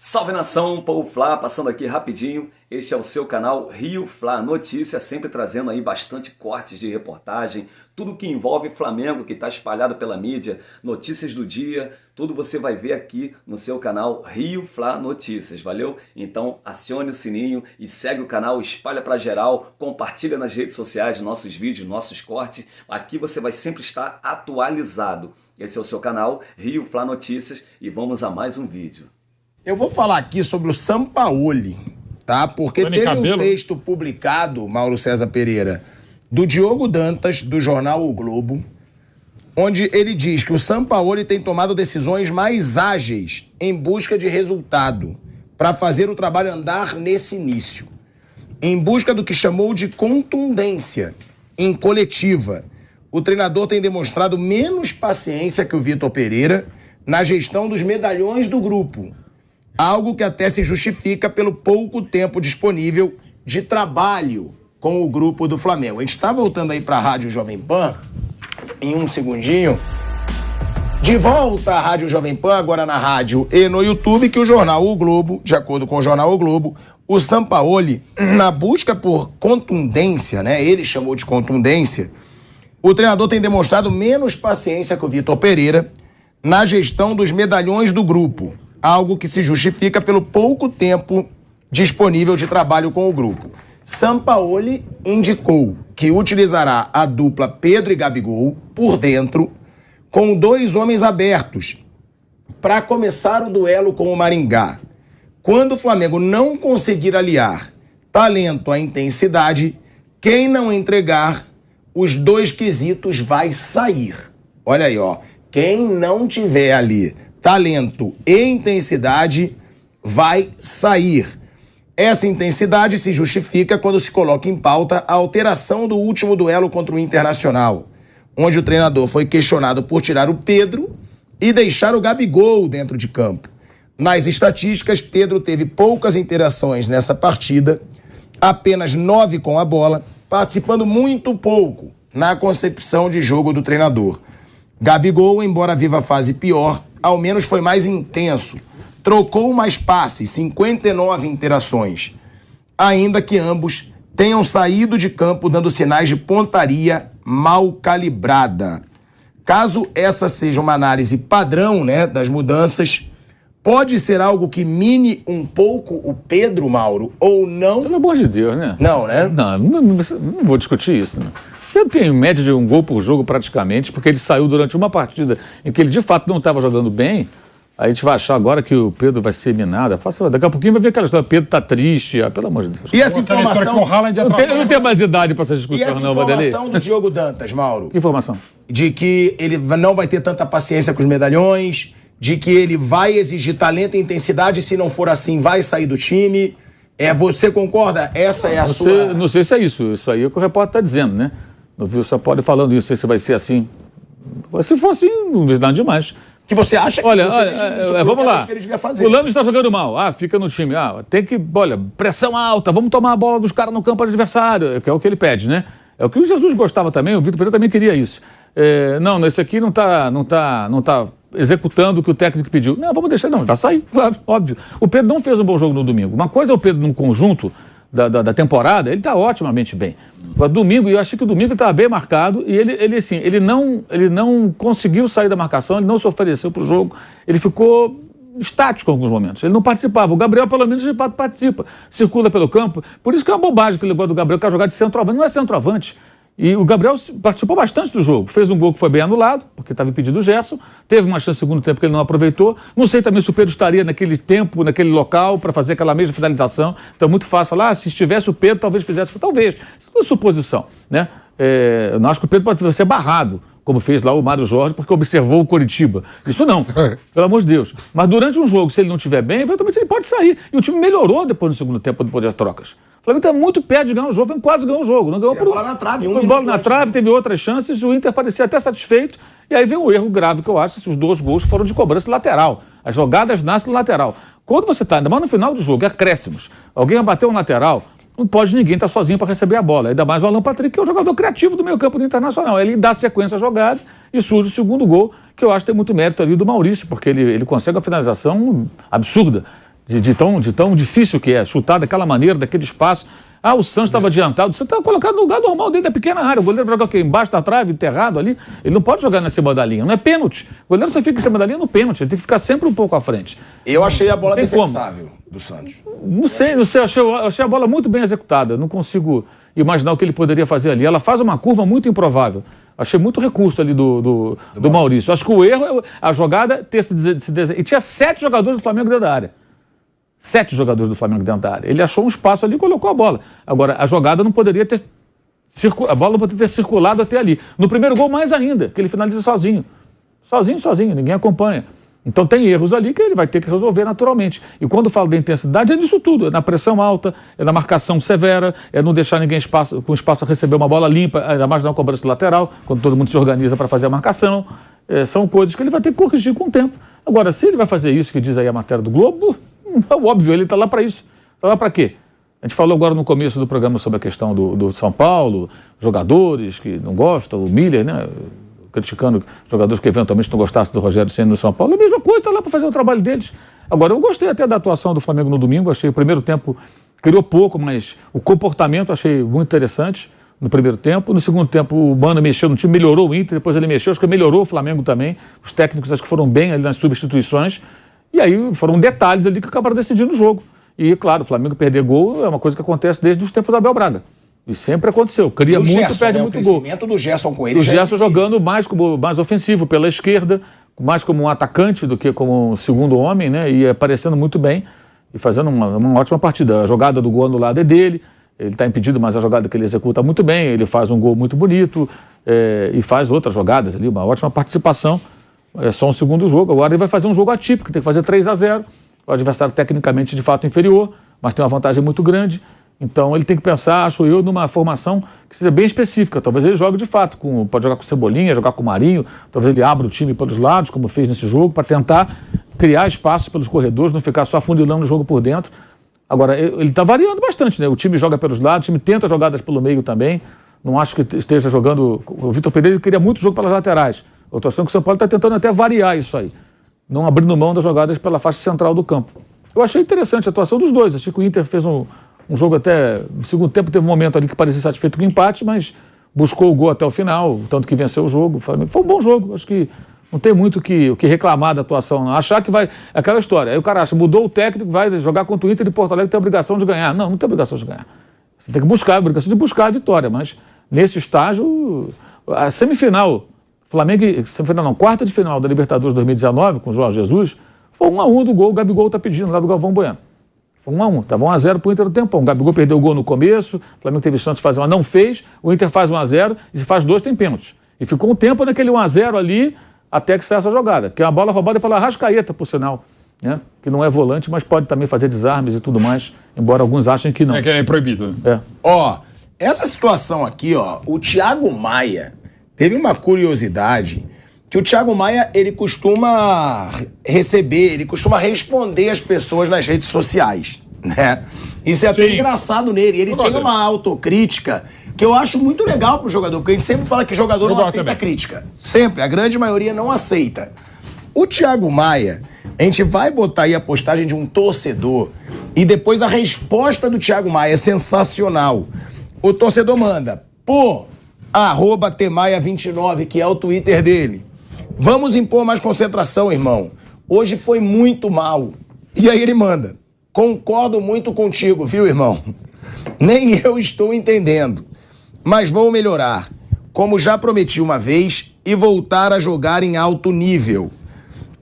Salve nação, Povo Fla, passando aqui rapidinho, este é o seu canal Rio Fla Notícias, sempre trazendo aí bastante cortes de reportagem, tudo que envolve Flamengo, que está espalhado pela mídia, notícias do dia, tudo você vai ver aqui no seu canal Rio Fla Notícias, valeu? Então acione o sininho e segue o canal, espalha para geral, compartilha nas redes sociais nossos vídeos, nossos cortes, aqui você vai sempre estar atualizado. Esse é o seu canal Rio Fla Notícias e vamos a mais um vídeo. Eu vou falar aqui sobre o Sampaoli, tá? Porque teve um texto publicado, Mauro César Pereira, do Diogo Dantas, do jornal O Globo, onde ele diz que o Sampaoli tem tomado decisões mais ágeis em busca de resultado para fazer o trabalho andar nesse início, em busca do que chamou de contundência em coletiva. O treinador tem demonstrado menos paciência que o Vitor Pereira na gestão dos medalhões do grupo, algo que até se justifica pelo pouco tempo disponível de trabalho com o grupo do Flamengo. A gente está voltando aí para a Rádio Jovem Pan, em um segundinho. De volta à Rádio Jovem Pan, agora na rádio e no YouTube, que o jornal O Globo, de acordo com o jornal O Globo, o Sampaoli, na busca por contundência, né? Ele chamou de contundência, o treinador tem demonstrado menos paciência que o Vitor Pereira na gestão dos medalhões do grupo, algo que se justifica pelo pouco tempo disponível de trabalho com o grupo. Sampaoli indicou que utilizará a dupla Pedro e Gabigol por dentro, com dois homens abertos, para começar o duelo com o Maringá. Quando o Flamengo não conseguir aliar talento à intensidade, quem não entregar os dois quesitos vai sair. Olha aí, ó. Quem não tiver ali talento e intensidade vai sair. Essa intensidade se justifica quando se coloca em pauta a alteração do último duelo contra o Internacional, onde o treinador foi questionado por tirar o Pedro e deixar o Gabigol dentro de campo. Nas estatísticas, Pedro teve poucas interações nessa partida, apenas 9 com a bola, participando muito pouco na concepção de jogo do treinador. Gabigol, embora viva a fase pior, ao menos foi mais intenso. Trocou mais passes, 59 interações. Ainda que ambos tenham saído de campo dando sinais de pontaria mal calibrada. Caso essa seja uma análise padrão, né, das mudanças, pode ser algo que mine um pouco o Pedro, Mauro, ou não? Pelo amor de Deus, né? Não, né? Não vou discutir isso, né? Eu tenho média de um gol por jogo praticamente, porque ele saiu durante uma partida em que ele de fato não estava jogando bem. Aí a gente vai achar agora que o Pedro vai ser minado. Daqui a pouquinho vai ver aquela história, Pedro tá triste, pelo amor de Deus. E essa informação... Eu não tenho mais idade para essa discussão, não, Vanderlei. E essa informação do Diogo Dantas, Mauro? Que informação? De que ele não vai ter tanta paciência com os medalhões, de que ele vai exigir talento e intensidade, se não for assim, vai sair do time. Você concorda? Essa é a sua... Não sei se é isso. Isso aí é o que o repórter está dizendo, né? Não viu o Sampaoli falando isso, não sei se vai ser assim. Se for assim, não vejo nada demais. Que você acha que vamos lá. Que ele devia fazer. Fulano está jogando mal. Fica no time. Tem que, pressão alta, vamos tomar a bola dos caras no campo adversário, que é o que ele pede, né? É o que o Jesus gostava também, o Vitor Pereira também queria isso. Não, esse aqui não tá executando o que o técnico pediu. Não, vamos deixar, não, vai sair, claro, óbvio. O Pedro não fez um bom jogo no domingo. Uma coisa é o Pedro num conjunto da temporada, ele está otimamente bem. Domingo, eu achei que o domingo estava bem marcado e ele não conseguiu sair da marcação, ele não se ofereceu para o jogo, ele ficou estático em alguns momentos, ele não participava. O Gabriel, pelo menos, de fato participa, circula pelo campo. Por isso que é uma bobagem que ele gosta do Gabriel, que é jogar de centroavante, não é centroavante. E o Gabriel participou bastante do jogo. Fez um gol que foi bem anulado, porque estava impedido o Gerson. Teve uma chance no segundo tempo que ele não aproveitou. Não sei também se o Pedro estaria naquele tempo, naquele local, para fazer aquela mesma finalização. Então é muito fácil falar, se estivesse o Pedro, talvez fizesse. Talvez. Isso é suposição, né? Eu não acho que o Pedro pode ser barrado, como fez lá o Mário Jorge, porque observou o Coritiba. Isso não, pelo amor de Deus. Mas durante um jogo, se ele não estiver bem, eventualmente ele pode sair. E o time melhorou depois no segundo tempo, depois das trocas. O Flamengo está muito perto de ganhar o jogo, quase ganhou o jogo. Não ganhou por bola na trave, foi bola na trave, teve outras chances, o Inter parecia até satisfeito. E aí vem um erro grave que eu acho, se os dois gols foram de cobrança lateral. As jogadas nascem no lateral. Quando você está, ainda mais no final do jogo, acréscimos, alguém vai bater um lateral, não pode ninguém estar sozinho para receber a bola. Ainda mais o Alan Patrick, que é o jogador criativo do meio campo do Internacional. Ele dá sequência à jogada e surge o segundo gol, que eu acho que tem muito mérito ali do Maurício, porque ele consegue uma finalização absurda. de tão difícil que é, chutar daquela maneira, daquele espaço. O Santos estava adiantado, você está colocado no lugar normal dentro da pequena área, o goleiro joga aqui embaixo da trave, enterrado ali, ele não pode jogar na cima da linha, não é pênalti. O goleiro só fica em cima da linha no pênalti, ele tem que ficar sempre um pouco à frente. Eu achei a bola defensável do Santos. Não sei, achei a bola muito bem executada, não consigo imaginar o que ele poderia fazer ali. Ela faz uma curva muito improvável. Achei muito recurso ali do Maurício. Acho que o erro é a jogada ter se desenhado. E tinha 7 jogadores do Flamengo dentro da área. 7 jogadores do Flamengo dentro da área. Ele achou um espaço ali e colocou a bola. Agora, a jogada não poderia ter... A bola não poderia ter circulado até ali. No primeiro gol, mais ainda, que ele finaliza sozinho. Sozinho, ninguém acompanha. Então tem erros ali que ele vai ter que resolver naturalmente. E quando falo da intensidade, é nisso tudo. É na pressão alta, é na marcação severa, é não deixar ninguém com espaço para receber uma bola limpa, ainda mais na cobrança lateral, quando todo mundo se organiza para fazer a marcação. São coisas que ele vai ter que corrigir com o tempo. Agora, se ele vai fazer isso que diz aí a matéria do Globo, é óbvio, ele está lá para isso. Está lá para quê? A gente falou agora no começo do programa sobre a questão do São Paulo, jogadores que não gostam, o Miller, né? Criticando jogadores que eventualmente não gostassem do Rogério Ceni no São Paulo, é a mesma coisa, está lá para fazer o trabalho deles. Agora, eu gostei até da atuação do Flamengo no domingo, achei o primeiro tempo, criou pouco, mas o comportamento achei muito interessante no primeiro tempo. No segundo tempo, o Mano mexeu no time, melhorou o Inter, depois ele mexeu, acho que melhorou o Flamengo também. Os técnicos acho que foram bem ali nas substituições, e aí foram detalhes ali que acabaram decidindo o jogo. E, claro, o Flamengo perder gol é uma coisa que acontece desde os tempos do Abel Braga. E sempre aconteceu. Cria muito, Gerson, perde muito gol. O crescimento do Gerson com ele. O Gerson jogando mais ofensivo pela esquerda, mais como um atacante do que como um segundo homem, né? E aparecendo muito bem e fazendo uma ótima partida. A jogada do gol anulado é dele, ele está impedido, mas a jogada que ele executa muito bem, ele faz um gol muito bonito e faz outras jogadas ali, uma ótima participação. É só um segundo jogo. Agora ele vai fazer um jogo atípico, tem que fazer 3-0. O adversário tecnicamente de fato inferior, mas tem uma vantagem muito grande. Então ele tem que pensar, acho eu, numa formação que seja bem específica. Talvez ele jogue de fato, pode jogar com Cebolinha, jogar com o Marinho, talvez ele abra o time pelos lados, como fez nesse jogo, para tentar criar espaço pelos corredores, não ficar só funilando o jogo por dentro. Agora, ele está variando bastante, né? O time joga pelos lados, o time tenta jogadas pelo meio também. Não acho que esteja jogando... O Vitor Pereira queria muito jogo pelas laterais. Eu estou achando que o São Paulo está tentando até variar isso aí, não abrindo mão das jogadas pela faixa central do campo. Eu achei interessante a atuação dos dois. Achei que o Inter fez um jogo até... No segundo tempo teve um momento ali que parecia satisfeito com o empate, mas buscou o gol até o final, tanto que venceu o jogo. Foi um bom jogo. Acho que não tem muito o que reclamar da atuação, não. Achar que vai... Aquela história. Aí o cara acha, mudou o técnico, vai jogar contra o Inter de Porto Alegre, tem a obrigação de ganhar. Não tem obrigação de ganhar. Você tem que buscar, a obrigação de buscar a vitória. Mas nesse estágio, a semifinal, quarta de final da Libertadores 2019, com o Jorge Jesus, foi 1-1 do gol, o Gabigol tá pedindo lá do Galvão Bueno. Foi 1-1, estava 1-0 pro Inter no tempão. O Gabigol perdeu o gol no começo, o Flamengo teve chance de fazer não fez, o Inter faz 1-0 e se faz 2 tem pênalti. E ficou um tempo naquele 1-0 ali até que saiu essa jogada, que é uma bola roubada pela Arrascaeta, por sinal, né? Que não é volante, mas pode também fazer desarmes e tudo mais, embora alguns achem que não. É que é proibido. Essa situação aqui, o Thiago Maia teve uma curiosidade que o Thiago Maia, ele costuma responder as pessoas nas redes sociais, né? Isso é até engraçado nele. Ele tem uma autocrítica que eu acho muito legal pro jogador, porque a gente sempre fala que jogador não aceita crítica. Sempre, a grande maioria não aceita. O Thiago Maia, a gente vai botar aí a postagem de um torcedor e depois a resposta do Thiago Maia é sensacional. O torcedor manda, @tmaia29, que é o Twitter dele. Vamos impor mais concentração, irmão. Hoje foi muito mal. E aí ele manda, concordo muito contigo, viu, irmão? Nem eu estou entendendo. Mas vou melhorar, como já prometi uma vez, e voltar a jogar em alto nível.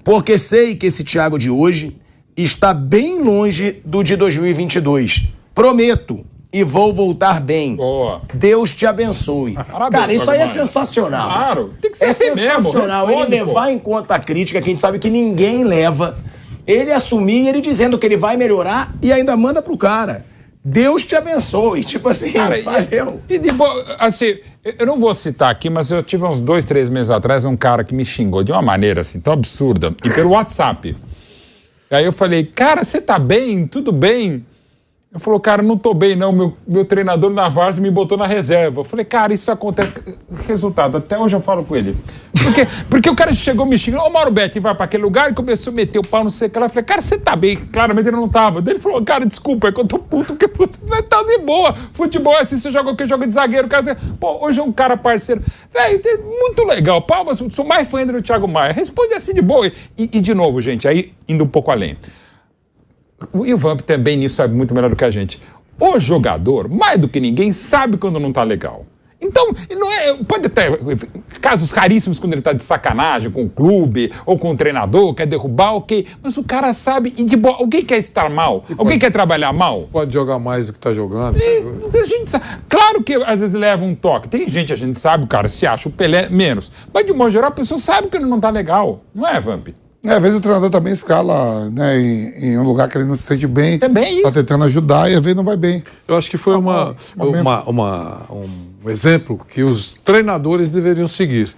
Porque sei que esse Thiago de hoje está bem longe do de 2022. Prometo. E vou voltar bem. Boa. Deus te abençoe. Parabéns, cara, isso aí é sensacional. Claro, tem que ser assim sensacional. Mesmo, ele levar em conta a crítica, que a gente sabe que ninguém leva. Ele assumir, ele dizendo que ele vai melhorar e ainda manda pro cara. Deus te abençoe. Tipo assim, cara, valeu. Assim, eu não vou citar aqui, mas eu tive uns 2, 3 meses atrás um cara que me xingou de uma maneira assim, tão absurda, e pelo WhatsApp. Aí eu falei, cara, você tá bem? Tudo bem? Ele falou, cara, não tô bem não, meu treinador na várzea me botou na reserva. Eu falei, cara, isso acontece. Resultado, até hoje eu falo com ele. Porque o cara chegou me xingando, ô Mauro Betti, vai pra aquele lugar e começou a meter o pau, não sei o que lá. Eu falei, cara, você tá bem? Claramente ele não tava. Daí ele falou, cara, desculpa, é que eu tô puto, porque puto, tá de boa. Futebol é assim, você joga o que? Joga de zagueiro, cara. Pô, hoje é um cara parceiro. Véi, muito legal. Palmas, sou mais fã ainda do Thiago Maia. Responde assim de boa. E de novo, gente, aí indo um pouco além. E o Vamp também nisso sabe muito melhor do que a gente. O jogador, mais do que ninguém, sabe quando não tá legal. Então, não é, pode ter casos raríssimos quando ele tá de sacanagem com o clube ou com o treinador, quer derrubar, ok. Mas o cara sabe, e de boa, alguém quer estar mal? Alguém quer trabalhar mal? Pode jogar mais do que tá jogando. A gente sabe. Claro que às vezes leva um toque. Tem gente, a gente sabe, o cara se acha o Pelé menos. Mas de modo geral, a pessoa sabe que ele não tá legal. Não é, Vamp? Às vezes o treinador também escala, né, em um lugar que ele não se sente bem. Também tá tentando ajudar e às vezes não vai bem. Eu acho que foi um exemplo que os treinadores deveriam seguir.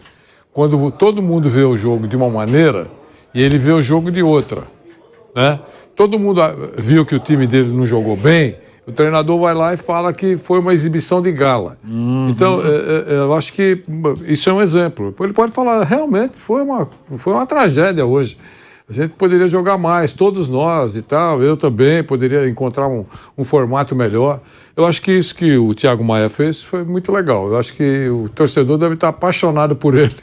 Quando todo mundo vê o jogo de uma maneira e ele vê o jogo de outra, né? Todo mundo viu que o time dele não jogou bem, o treinador vai lá e fala que foi uma exibição de gala. Então, eu acho que isso é um exemplo. Ele pode falar, realmente, foi uma tragédia hoje. A gente poderia jogar mais, todos nós e tal, eu também poderia encontrar um formato melhor. Eu acho que isso que o Thiago Maia fez foi muito legal. Eu acho que o torcedor deve estar apaixonado por ele.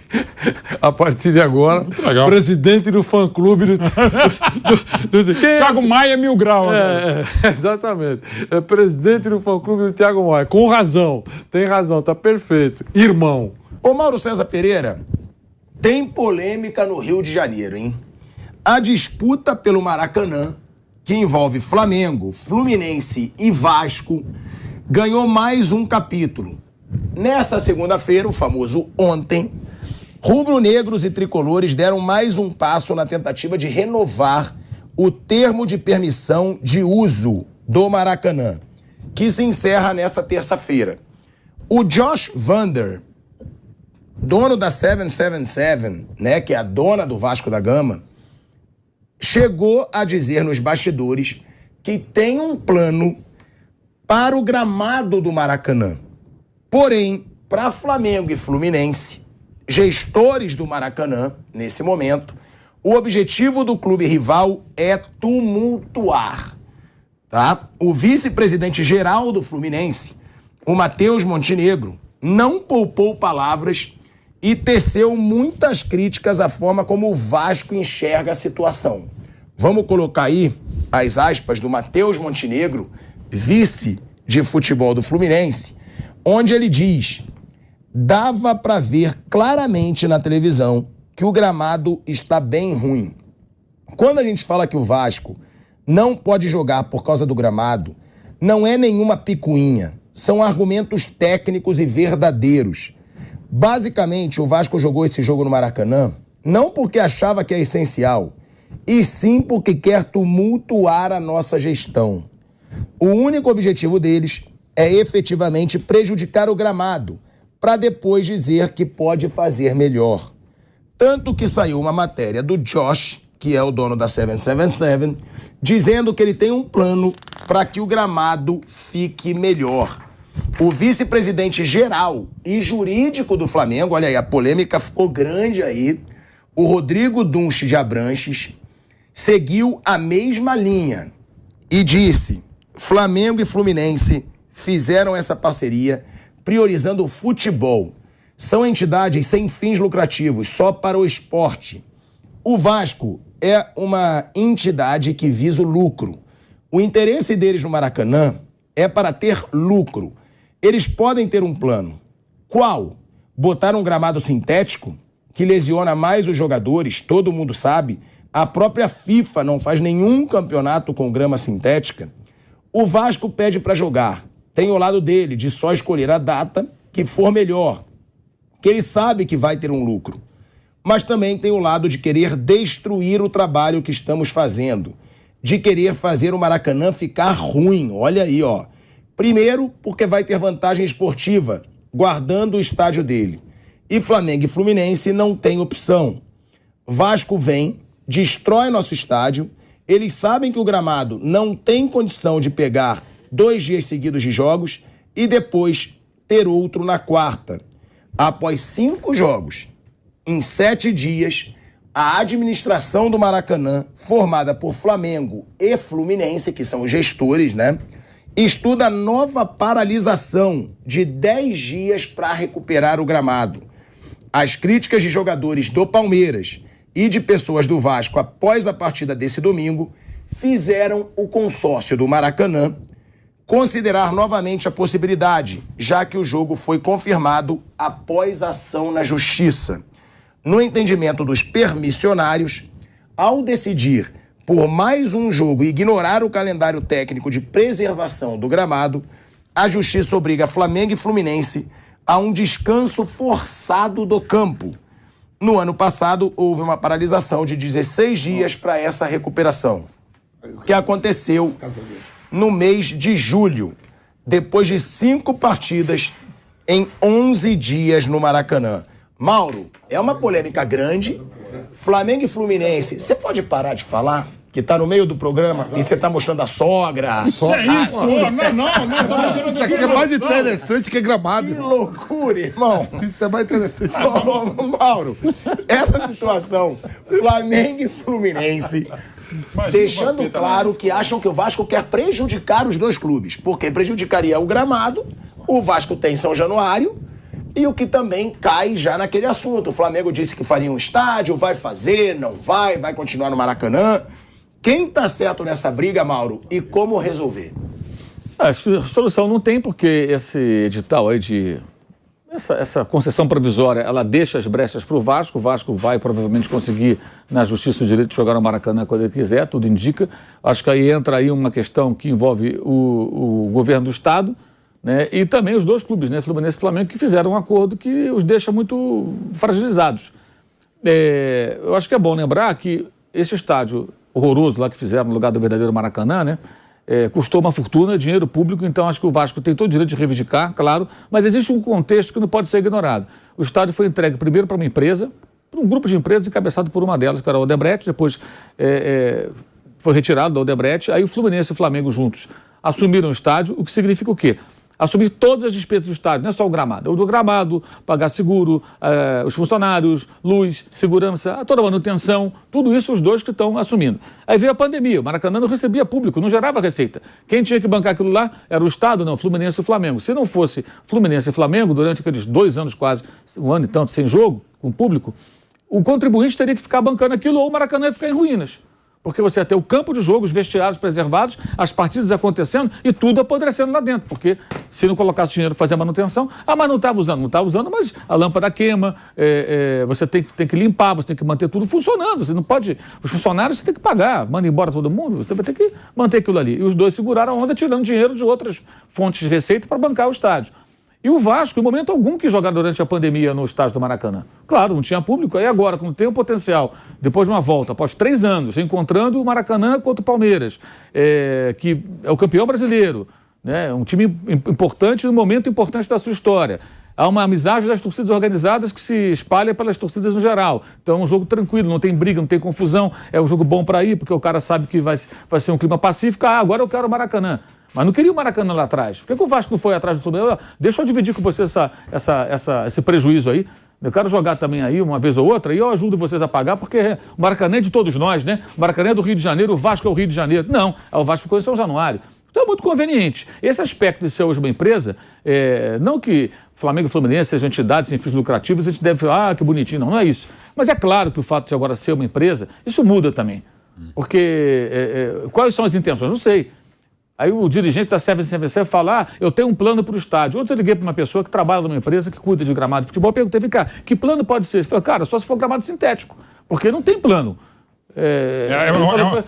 A partir de agora, presidente do fã-clube do Thiago Maia 1000 graus. Exatamente. É presidente do fã-clube do Thiago Maia. Com razão. Tem razão, tá perfeito. Irmão. Ô Mauro César Pereira, tem polêmica no Rio de Janeiro, hein? A disputa pelo Maracanã, que envolve Flamengo, Fluminense e Vasco, ganhou mais um capítulo. Nessa segunda-feira, o famoso ontem, rubro-negros e tricolores deram mais um passo na tentativa de renovar o termo de permissão de uso do Maracanã, que se encerra nessa terça-feira. O Josh Vander, dono da 777, né, que é a dona do Vasco da Gama, chegou a dizer nos bastidores que tem um plano para o gramado do Maracanã. Porém, para Flamengo e Fluminense, gestores do Maracanã, nesse momento, o objetivo do clube rival é tumultuar, tá? O vice-presidente geral do Fluminense, o Matheus Montenegro, não poupou palavras e teceu muitas críticas à forma como o Vasco enxerga a situação. Vamos colocar aí as aspas do Matheus Montenegro, vice de futebol do Fluminense, onde ele diz: dava para ver claramente na televisão que o gramado está bem ruim. Quando a gente fala que o Vasco não pode jogar por causa do gramado, não é nenhuma picuinha, são argumentos técnicos e verdadeiros. Basicamente, o Vasco jogou esse jogo no Maracanã não porque achava que é essencial, e sim porque quer tumultuar a nossa gestão. O único objetivo deles é efetivamente prejudicar o gramado, para depois dizer que pode fazer melhor. Tanto que saiu uma matéria do Josh, que é o dono da 777, dizendo que ele tem um plano para que o gramado fique melhor. O vice-presidente geral e jurídico do Flamengo, olha aí, a polêmica ficou grande aí, o Rodrigo Dunche de Abranches, seguiu a mesma linha e disse: Flamengo e Fluminense fizeram essa parceria priorizando o futebol. São entidades sem fins lucrativos, só para o esporte. O Vasco é uma entidade que visa o lucro. O interesse deles no Maracanã é para ter lucro. Eles podem ter um plano. Qual? Botar um gramado sintético que lesiona mais os jogadores, todo mundo sabe. A própria FIFA não faz nenhum campeonato com grama sintética. O Vasco pede para jogar. Tem o lado dele de só escolher a data que for melhor, que ele sabe que vai ter um lucro. Mas também tem o lado de querer destruir o trabalho que estamos fazendo, de querer fazer o Maracanã ficar ruim. Olha aí, ó. Primeiro, porque vai ter vantagem esportiva, guardando o estádio dele. E Flamengo e Fluminense não tem opção. Vasco vem, destrói nosso estádio, eles sabem que o gramado não tem condição de pegar 2 dias seguidos de jogos e depois ter outro na quarta. Após 5 jogos, em 7 dias, a administração do Maracanã, formada por Flamengo e Fluminense, que são os gestores, né, estuda nova paralisação de 10 dias para recuperar o gramado. As críticas de jogadores do Palmeiras e de pessoas do Vasco após a partida desse domingo fizeram o consórcio do Maracanã considerar novamente a possibilidade, já que o jogo foi confirmado após ação na Justiça. No entendimento dos permissionários, ao decidir por mais um jogo e ignorar o calendário técnico de preservação do gramado, a Justiça obriga Flamengo e Fluminense a um descanso forçado do campo. No ano passado, houve uma paralisação de 16 dias para essa recuperação, que aconteceu no mês de julho, depois de 5 partidas em 11 dias no Maracanã. Mauro, é uma polêmica grande. Flamengo e Fluminense, você pode parar de falar? Que tá no meio do programa e você tá mostrando a sogra. É isso? Não. Isso aqui é mais interessante que gramado. Que loucura, irmão. Isso é mais interessante. Mauro, essa situação, Flamengo e Fluminense, deixando claro que acham que o Vasco quer prejudicar os dois clubes, porque prejudicaria o gramado, o Vasco tem São Januário, e o que também cai já naquele assunto. O Flamengo disse que faria um estádio, vai fazer, não vai continuar no Maracanã. Quem tá certo nessa briga, Mauro, e como resolver? A solução não tem, porque esse edital aí de... Essa concessão provisória, ela deixa as brechas para o Vasco vai provavelmente conseguir na Justiça o direito de jogar no Maracanã quando ele quiser, tudo indica. Acho que aí entra aí uma questão que envolve o governo do Estado, né, e também os dois clubes, né, Fluminense e Flamengo, que fizeram um acordo que os deixa muito fragilizados. Eu acho que é bom lembrar que esse estádio horroroso lá que fizeram no lugar do verdadeiro Maracanã, né, custou uma fortuna, dinheiro público, então acho que o Vasco tem todo o direito de reivindicar, claro, mas existe um contexto que não pode ser ignorado. O estádio foi entregue primeiro para uma empresa, para um grupo de empresas encabeçado por uma delas, que era a Odebrecht, depois foi retirado da Odebrecht, aí o Fluminense e o Flamengo juntos assumiram o estádio, o que significa o quê? Assumir todas as despesas do estádio, não é só o gramado. O do gramado, pagar seguro, os funcionários, luz, segurança, toda a manutenção, tudo isso os dois que estão assumindo. Aí veio a pandemia, o Maracanã não recebia público, não gerava receita. Quem tinha que bancar aquilo lá era o Estado, não, Fluminense e Flamengo. Se não fosse Fluminense e Flamengo, durante aqueles 2 anos quase, 1 ano e tanto sem jogo, com público, o contribuinte teria que ficar bancando aquilo ou o Maracanã ia ficar em ruínas. Porque você ia ter o campo de jogo, os vestiários preservados, as partidas acontecendo e tudo apodrecendo lá dentro. Porque se não colocasse dinheiro para fazer a manutenção, mas não estava usando, mas a lâmpada queima, você tem que limpar, você tem que manter tudo funcionando. Você não pode. Os funcionários você tem que pagar, manda embora todo mundo, você vai ter que manter aquilo ali. E os dois seguraram a onda tirando dinheiro de outras fontes de receita para bancar o estádio. E o Vasco, em momento algum, quis jogar durante a pandemia no estádio do Maracanã. Claro, não tinha público. Aí agora, quando tem o potencial, depois de uma volta, após 3 anos, encontrando o Maracanã contra o Palmeiras, que é o campeão brasileiro, né? Um time importante no momento importante da sua história. Há uma amizade das torcidas organizadas que se espalha pelas torcidas no geral. Então é um jogo tranquilo, não tem briga, não tem confusão. É um jogo bom para ir, porque o cara sabe que vai ser um clima pacífico. Agora eu quero o Maracanã. Mas não queria o Maracanã lá atrás. Por que o Vasco não foi atrás do Fluminense? Deixa eu dividir com você esse prejuízo aí. Eu quero jogar também aí uma vez ou outra e eu ajudo vocês a pagar, porque o Maracanã é de todos nós, né? O Maracanã é do Rio de Janeiro, o Vasco é o Rio de Janeiro. Não, o Vasco ficou em São Januário. Então é muito conveniente. Esse aspecto de ser hoje uma empresa, não que Flamengo e Fluminense sejam entidades sem fins lucrativos, a gente deve falar, que bonitinho, não é isso. Mas é claro que o fato de agora ser uma empresa, isso muda também. Porque quais são as intenções? Não sei. Aí o dirigente da CVC fala, eu tenho um plano para o estádio. Ontem eu liguei para uma pessoa que trabalha numa empresa que cuida de gramado de futebol, perguntei, vem cá, que plano pode ser? Ele falou, cara, só se for gramado sintético, porque não tem plano. É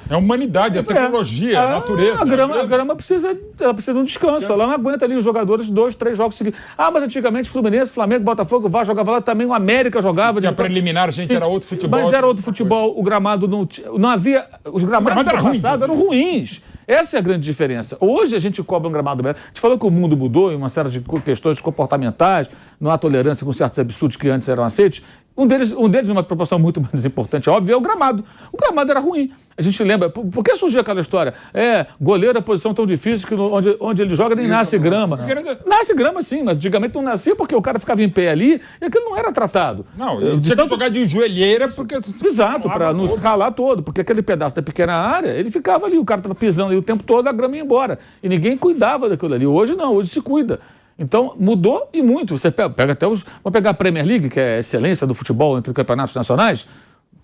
a humanidade, a tecnologia, a natureza. A grama precisa de um descanso. Ela não aguenta ali os jogadores 2, 3 jogos seguidos. Mas antigamente Fluminense, Flamengo, Botafogo, Vasco jogava lá, também o América jogava. A preliminar, gente, era outro futebol. Mas era outro futebol, o gramado não havia... Os gramados do passado eram ruins. Essa é a grande diferença. Hoje a gente cobra um gramado melhor. A gente falou que o mundo mudou em uma série de questões comportamentais, não há tolerância com certos absurdos que antes eram aceitos. Um deles, uma proporção muito mais importante, óbvio, é o gramado. O gramado era ruim. A gente lembra, por que surgiu aquela história? Goleiro é posição tão difícil que onde ele joga nem nasce grama. Nasce grama sim, mas antigamente não nascia porque o cara ficava em pé ali e aquilo não era tratado. Não, tinha que jogar de joelheira porque... Exato, para não se ralar todo, porque aquele pedaço da pequena área, ele ficava ali, o cara estava pisando ali o tempo todo, a grama ia embora. E ninguém cuidava daquilo ali. Hoje não, hoje se cuida. Então, mudou e muito. Você pega até os... Vamos pegar a Premier League, que é a excelência do futebol entre campeonatos nacionais.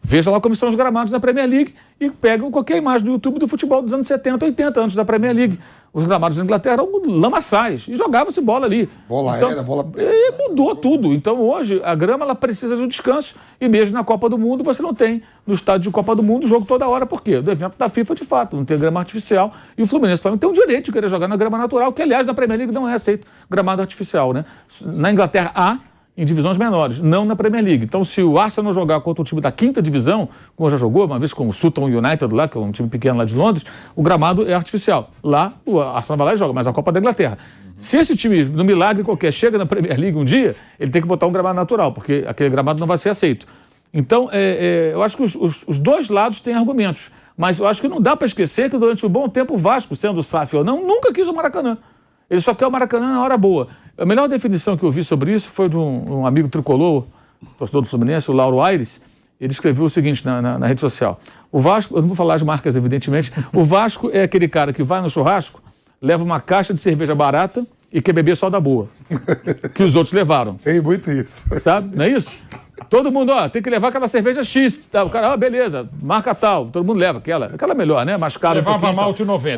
Veja lá como são os gramados da Premier League e pegam qualquer imagem do YouTube do futebol dos anos 70, 80, antes da Premier League. Os gramados da Inglaterra eram lamaçais e jogava-se bola ali. Bola então, aérea, bola... E mudou tudo. Então hoje a grama ela precisa de um descanso e mesmo na Copa do Mundo você não tem no estádio de Copa do Mundo jogo toda hora. Por quê? Do evento da FIFA de fato, não tem grama artificial e o Fluminense também tem o direito de querer jogar na grama natural, que aliás na Premier League não é aceito gramado artificial, né? Na Inglaterra há em divisões menores, não na Premier League. Então, se o Arsenal jogar contra um time da 5ª divisão, como já jogou uma vez com o Sutton United lá, que é um time pequeno lá de Londres, o gramado é artificial. Lá, o Arsenal vai lá e joga, mas a Copa da Inglaterra. Se esse time, no milagre qualquer, chega na Premier League um dia, ele tem que botar um gramado natural, porque aquele gramado não vai ser aceito. Então, eu acho que os dois lados têm argumentos, mas eu acho que não dá para esquecer que durante um bom tempo o Vasco, sendo SAF ou não, nunca quis o Maracanã. Ele só quer o Maracanã na hora boa. A melhor definição que eu vi sobre isso foi de um amigo tricolor, torcedor do Fluminense, o Lauro Aires. Ele escreveu o seguinte na rede social. O Vasco, eu não vou falar as marcas, evidentemente, o Vasco é aquele cara que vai no churrasco, leva uma caixa de cerveja barata e quer beber só da boa, que os outros levaram. Tem muito isso. Sabe? Não é isso? Todo mundo, tem que levar aquela cerveja X. Tá? O cara, beleza, marca tal. Todo mundo leva aquela melhor, né? Mais cara. Levava malte 90.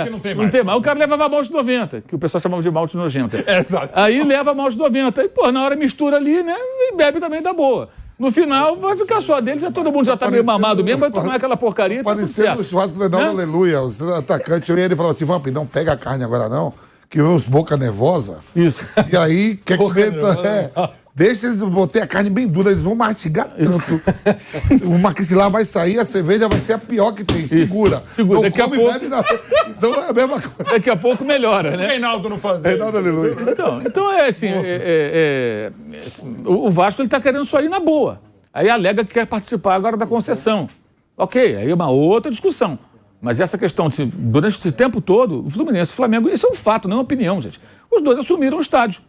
Que não tem mais? Não tem mais. O cara levava malte 90, que o pessoal chamava de malte nojenta. Exato. Aí leva malte 90. E, pô, na hora mistura ali, né? E bebe também da boa. No final, vai ficar só dele, todo mundo já tá meio mamado mesmo, vai tomar aquela porcaria. Parecendo no churrasco do Reinaldo Aleluia, o atacante, e ele falou assim, Vamp, não pega a carne agora não, que os boca nervosa. Isso. E aí, quer que deixa eles botar a carne bem dura, eles vão mastigar tanto. O maxilar vai sair, a cerveja vai ser a pior que tem. Segura. Segura. Não Daqui a pouco... bebe nada. Então é a mesma coisa. Daqui a pouco melhora, né? Reinaldo não fazia. Reinaldo Aleluia. Então é assim, o Vasco ele tá querendo só ir na boa. Aí alega que quer participar agora da concessão. Ok, aí é uma outra discussão. Mas essa questão, durante esse tempo todo, o Fluminense e o Flamengo, isso é um fato, não é uma opinião, gente. Os dois assumiram o estádio.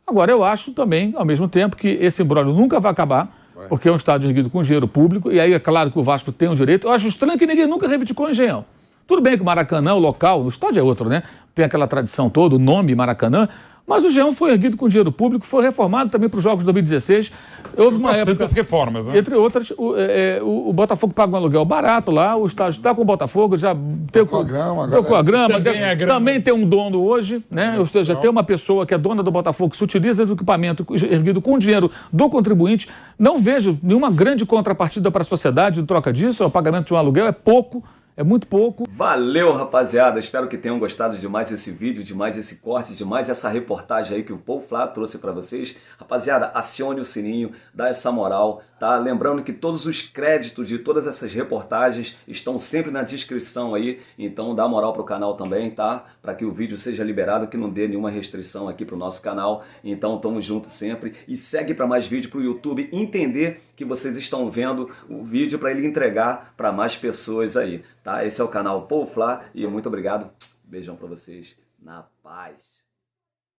Agora, eu acho também, ao mesmo tempo, que esse imbróglio nunca vai acabar, porque é um estádio erguido com dinheiro público, e aí é claro que o Vasco tem o direito. Eu acho estranho que ninguém nunca reivindicou o Engenhão. Tudo bem que o Maracanã, o local, o estádio é outro, né? Tem aquela tradição toda, o nome Maracanã, mas o Engenhão foi erguido com dinheiro público, foi reformado também para os Jogos de 2016. Houve uma época, tantas reformas, né? Entre outras, o Botafogo paga um aluguel barato lá, o estádio está com o Botafogo, já tem com a grama, também tem um dono hoje, né? Ou seja, tem uma pessoa que é dona do Botafogo que se utiliza do equipamento erguido com dinheiro do contribuinte. Não vejo nenhuma grande contrapartida para a sociedade em troca disso, o pagamento de um aluguel é pouco. É muito pouco. Valeu, rapaziada. Espero que tenham gostado de mais esse vídeo, de mais esse corte, de mais essa reportagem aí que o Paul Flá trouxe para vocês. Rapaziada, acione o sininho, dá essa moral, tá? Lembrando que todos os créditos de todas essas reportagens estão sempre na descrição aí. Então dá moral pro canal também, tá? Para que o vídeo seja liberado, que não dê nenhuma restrição aqui pro nosso canal. Então tamo junto sempre. E segue para mais vídeo pro YouTube entender que vocês estão vendo o vídeo para ele entregar para mais pessoas aí, tá? Esse é o canal Paul Flá e muito obrigado. Beijão para vocês. Na paz.